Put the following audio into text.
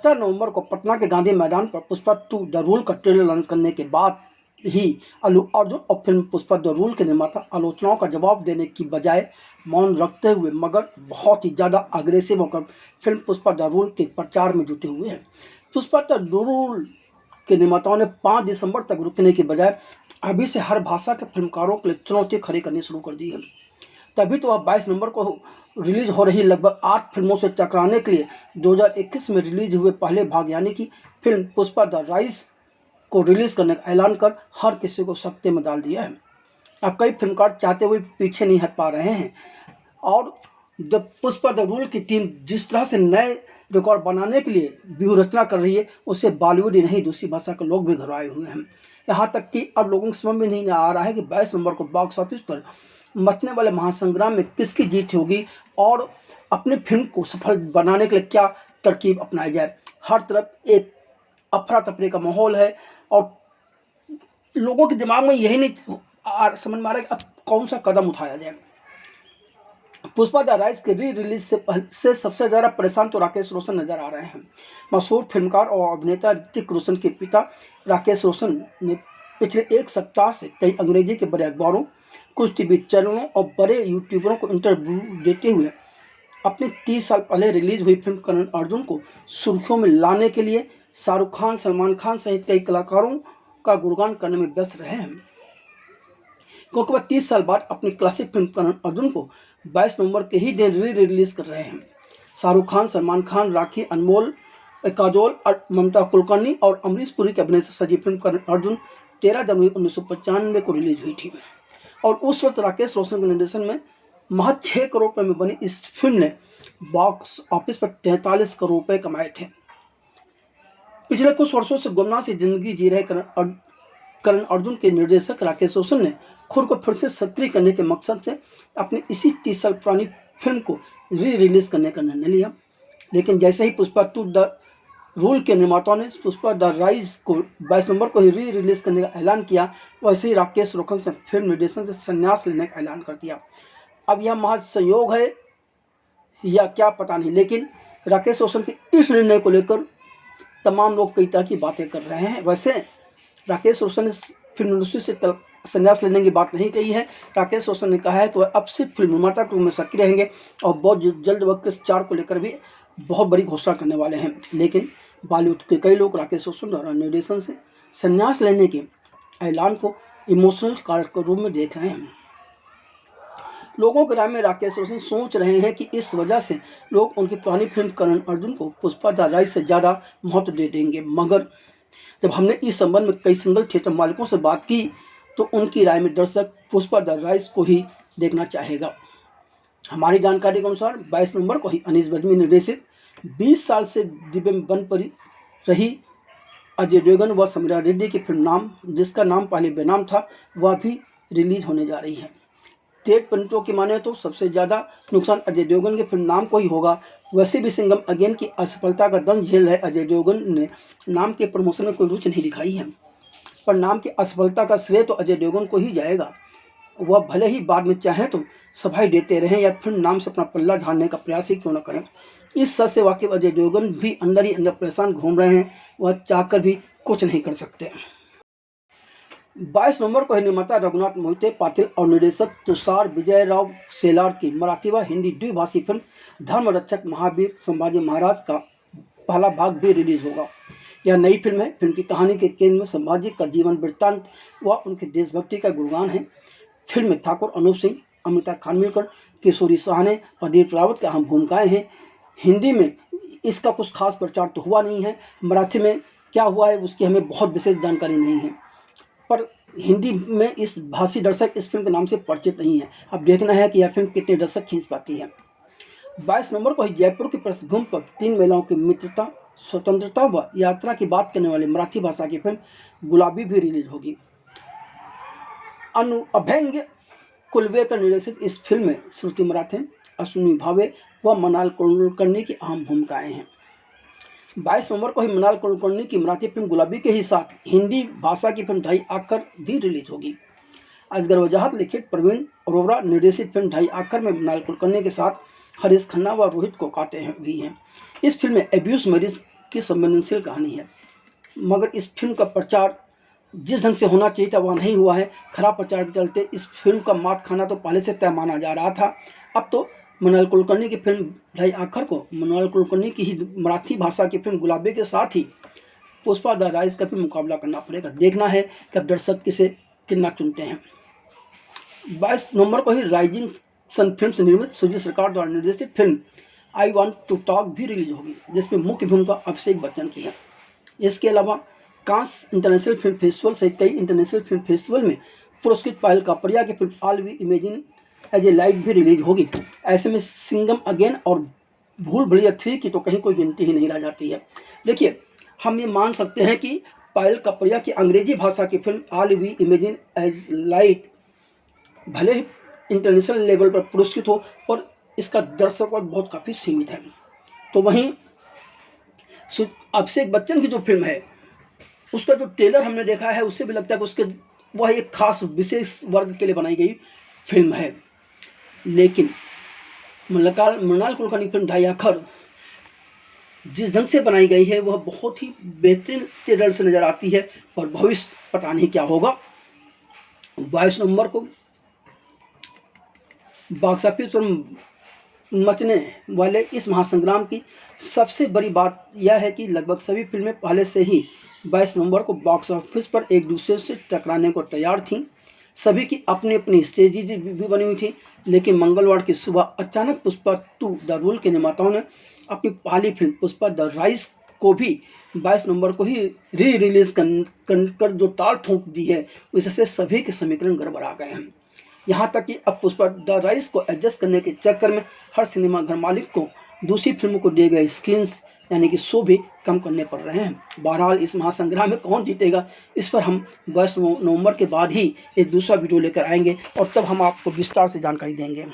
17 नवंबर को पटना के गांधी मैदान पर पुष्पा 2 द रूल का ट्रेलर लॉन्च करने के बाद ही अल्लू अर्जुन और फिल्म पुष्पा द रूल के निर्माता आलोचनाओं का जवाब देने की बजाय मौन रखते हुए मगर बहुत ही ज़्यादा अग्रेसिव होकर फिल्म पुष्पा द रूल के प्रचार में जुटे हुए हैं। पुष्पा द रूल के निर्माताओं ने 5 दिसंबर तक रुकने के बजाय अभी से हर भाषा के फिल्मकारों के लिए चुनौती खड़ी करनी शुरू कर दी है। तभी तो अब 22 नवंबर को रिलीज हो रही लगभग 8 फिल्मों से टकराने के लिए 2021 में रिलीज हुए पहले भाग यानी कि फिल्म पुष्पा द राइज को रिलीज करने का ऐलान कर हर किसी को सकते में डाल दिया है। अब कई फिल्मकार चाहते हुए पीछे नहीं हट पा रहे हैं और जब पुष्पा द रूल की टीम जिस तरह से नए रिकॉर्ड बनाने के लिए व्यूह रचना कर रही है उससे बॉलीवुड ही नहीं दूसरी भाषा के लोग भी घबराए हुए हैं। यहाँ तक कि अब लोगों को समझ में नहीं आ रहा है कि 22 नवंबर को बॉक्स ऑफिस पर मचने वाले महासंग्राम में किसकी जीत होगी और अपनी फिल्म को सफल बनाने के लिए क्या तरकीब अपनाई जाए। हर तरफ एक अफरा तफरी का माहौल है और लोगों के दिमाग में यही नहीं समझ में आ रहा है कि अब कौन सा कदम उठाया जाए। पुष्पा द राइज के री रिलीज से सबसे ज़्यादा परेशान तो राकेश रोशन नजर आ रहे हैं। मशहूर फिल्मकार और अभिनेता ऋतिक रोशन के पिता राकेश रोशन ने पिछले एक सप्ताह से कई अंग्रेजी के बड़े अखबारों, कुछ टीवी चैनलों और बड़े यूट्यूबरों को इंटरव्यू देते हुए अपनी 30 साल पहले रिलीज हुई फिल्म करण अर्जुन को सुर्खियों में लाने के लिए शाहरुख खान, सलमान खान सहित कई कलाकारों का गुणगान करने में व्यस्त रहे हैं, क्योंकि वह 30 साल बाद अपनी क्लासिक फिल्म करण अर्जुन को 22 नवंबर के ही दिन री रिलीज कर रहे हैं। शाहरुख खान, सलमान खान, राखी, अनमोल, काजोल, ममता कुलकर्णी और अमरीश पुरी के अभिनय से सजी फिल्म करण अर्जुन 13 जनवरी 1995 को रिलीज हुई थी और उस वक्त राकेश रोशन के निर्देशन में महज 6 करोड़ रुपये में बनी इस फिल्म ने बॉक्स ऑफिस पर 43 करोड़ रुपये कमाए थे। पिछले कुछ वर्षों से गुमनाह सी जिंदगी जी रहे करण अर्जुन के निर्देशक राकेश रोशन ने खुद को फिर से सक्रिय करने के मकसद से अपनी इसी 30 साल पुरानी फिल्म को री रिलीज करने का निर्णय लिया। लेकिन जैसे ही पुष्पा 2 द रूल के निर्माताओं ने पुष्पा द राइज को 22 नवंबर को ही री रिलीज करने का ऐलान किया, वैसे ही राकेश रोशन ने फिल्म निर्देशन से संन्यास लेने का ऐलान कर दिया। अब यह महज संयोग है या क्या पता नहीं, लेकिन राकेश रोशन के इस निर्णय को लेकर तमाम लोग कई तरह की बातें कर रहे हैं। वैसे राकेश रोशन ने फिल्म इंडस्ट्री से संन्यास लेने की बात नहीं कही है। राकेश रोशन ने कहा है कि वह अब सिर्फ फिल्म निर्माता के रूप में सक्रिय रहेंगे और बहुत जल्द वक्त किस 4 को लेकर भी बहुत बड़ी घोषणा करने वाले हैं। लेकिन बॉलीवुड के कई लोग राकेश रोशन द्वारा निर्देशन से संन्यास लेने के ऐलान को इमोशनल कार्ड के रूप में देख रहे हैं। लोगों के राय में राकेश रोशन सोच रहे हैं कि इस वजह से लोग उनकी पुरानी फिल्म करण अर्जुन को पुष्पा द राइज से ज़्यादा महत्व दे देंगे। मगर जब हमने इस संबंध में कई सिंगल थिएटर मालिकों से बात की तो उनकी राय में दर्शक पुष्पा द राइज को ही देखना चाहेगा। हमारी जानकारी के अनुसार 22 नवंबर को ही अनीस बज्मी निर्देशित 20 साल से डिब्बे में बंद पड़ी रही अजय देवगन व समीरा रेड्डी की फिल्म नाम, जिसका नाम पहले बेनाम था, वह भी रिलीज होने जा रही है। तेज पंडितों की माने तो सबसे ज़्यादा नुकसान अजय देवगन की फिल्म नाम को ही होगा। वैसे भी सिंघम अगेन की असफलता का दंश झेल रहे अजय देवगन ने नाम के प्रमोशन में कोई रुचि नहीं दिखाई है, पर नाम की असफलता का श्रेय तो अजय देवगन को ही जाएगा। वह भले ही बाद में चाहें तो सफाई देते रहें या फिल्म नाम से अपना पल्ला झाड़ने का प्रयास ही क्यों न करें। इस सच से वाकिफ अजय देवगन भी अंदर ही अंदर परेशान घूम रहे हैं, वह चाहकर भी कुछ नहीं कर सकते। 22 नवंबर को ही निर्माता रघुनाथ मोहिते पाटिल और निर्देशक तुषार विजय राव सेलार की मराठी व हिंदी द्विभाषी फिल्म धर्मरक्षक महावीर संभाजी महाराज का पहला भाग भी रिलीज होगा। यह नई फिल्म है। फिल्म की कहानी के केंद्र में संभाजी का जीवन वृत्तांत व उनकी देशभक्ति का गुणगान है। फिल्म में ठाकुर अनूप सिंह, अमिताभ खानविलकर, किशोरी साहने, प्रदीप रावत की अहम भूमिकाएं हैं। हिंदी में इसका कुछ खास प्रचार तो हुआ नहीं है। मराठी में क्या हुआ है उसकी हमें बहुत विशेष जानकारी नहीं है, पर हिंदी में इस भाषी दर्शक इस फिल्म के नाम से परिचित नहीं है। अब देखना है कि यह फिल्म कितने दर्शक खींच पाती है। 22 नवंबर को ही जयपुर की पृष्ठभूमि पर 3 महिलाओं की मित्रता, स्वतंत्रता व यात्रा की बात करने वाली मराठी भाषा की फिल्म गुलाबी भी रिलीज होगी। अभंग कुलवेकर निर्देशित इस फिल्म में श्रुति मराठे, अश्विनी भावे व मनाल कुलकर्णी की अहम भूमिकाएं हैं। 22 नवंबर को ही मनाल कुलकर्णी की मराठी फिल्म गुलाबी के ही साथ हिंदी भाषा की फिल्म ढाई आकर भी रिलीज होगी। असगर वजाहत लिखित प्रवीण अरोरा निर्देशित फिल्म ढाई आकर में मनाल कुलकर्णी के साथ हरीश खन्ना व रोहित कोकाटे भी हैं। इस फिल्म में एब्यूज मैरिज की संवेदनशील कहानी है, मगर इस फिल्म का प्रचार जिस ढंग से होना चाहिए था वह नहीं हुआ है। खराब प्रचार के चलते इस फिल्म का मात खाना तो पहले से तय माना जा रहा था। अब तो मृणाल कुलकर्णी की फिल्म ढाई आखिर को मृणाल कुलकर्णी की ही मराठी भाषा की फिल्म गुलाबी के साथ ही पुष्पा द राइज का भी मुकाबला करना पड़ेगा। देखना है कि अब दर्शक किसे कितना चुनते हैं। 22 नवंबर को ही राइजिंग सन फिल्म से निर्मित सुजीत सरकार द्वारा निर्देशित फिल्म आई वॉन्ट टू टॉक भी रिलीज होगी, जिसमें मुख्य भूमिका अभिषेक बच्चन की है। इसके अलावा कांस इंटरनेशनल फिल्म फेस्टिवल सहित कई इंटरनेशनल फिल्म फेस्टिवल में पुरस्कृत पायल कापड़िया की film all we imagine as a life भी रिलीज होगी। ऐसे में सिंघम अगेन और भूल भुलैया 3 की तो कहीं कोई गिनती ही नहीं रह जाती है। देखिए, हम ये मान सकते हैं कि पायल कापड़िया की अंग्रेजी भाषा की film all we imagine as light भले ही इंटरनेशनल लेवल पर पुरस्कृत हो, पर इसका दर्शक वर्ग बहुत काफ़ी सीमित है। तो वहीं अभिषेक बच्चन की जो फिल्म है उसका जो ट्रेलर हमने देखा है उससे भी लगता है कि उसके वह एक खास विशेष वर्ग के लिए बनाई गई फिल्म है। लेकिन मृणाल कुलकर्णी फिल्म ढाई आखिर जिस ढंग से बनाई गई है वह बहुत ही बेहतरीन ट्रेलर से नज़र आती है, और भविष्य पता नहीं क्या होगा। 22 नवंबर को बॉक्स ऑफिस पर मचने वाले इस महासंग्राम की सबसे बड़ी बात यह है कि लगभग सभी फिल्में पहले से ही 22 नवंबर को बॉक्स ऑफिस पर एक दूसरे से टकराने को तैयार थीं। सभी की अपनी अपनी स्ट्रेटजी भी बनी हुई थी, लेकिन मंगलवार की सुबह अचानक पुष्पा 2 द रूल के निर्माताओं ने अपनी पहली फिल्म पुष्पा द राइज को भी 22 नवंबर को ही रिलीज कर जो ताल ठोक दी है, इससे सभी के समीकरण गड़बड़ा गए हैं। यहाँ तक कि अब पुष्पा द राइज को एडजस्ट करने के चक्कर में हर सिनेमा घर मालिक को दूसरी फिल्म को दिए गए स्क्रीन्स यानी कि शो भी कम करने पड़ रहे हैं। बहरहाल इस महासंग्राम में कौन जीतेगा इस पर हम 22 नवंबर के बाद ही एक दूसरा वीडियो लेकर आएंगे, और तब हम आपको विस्तार से जानकारी देंगे।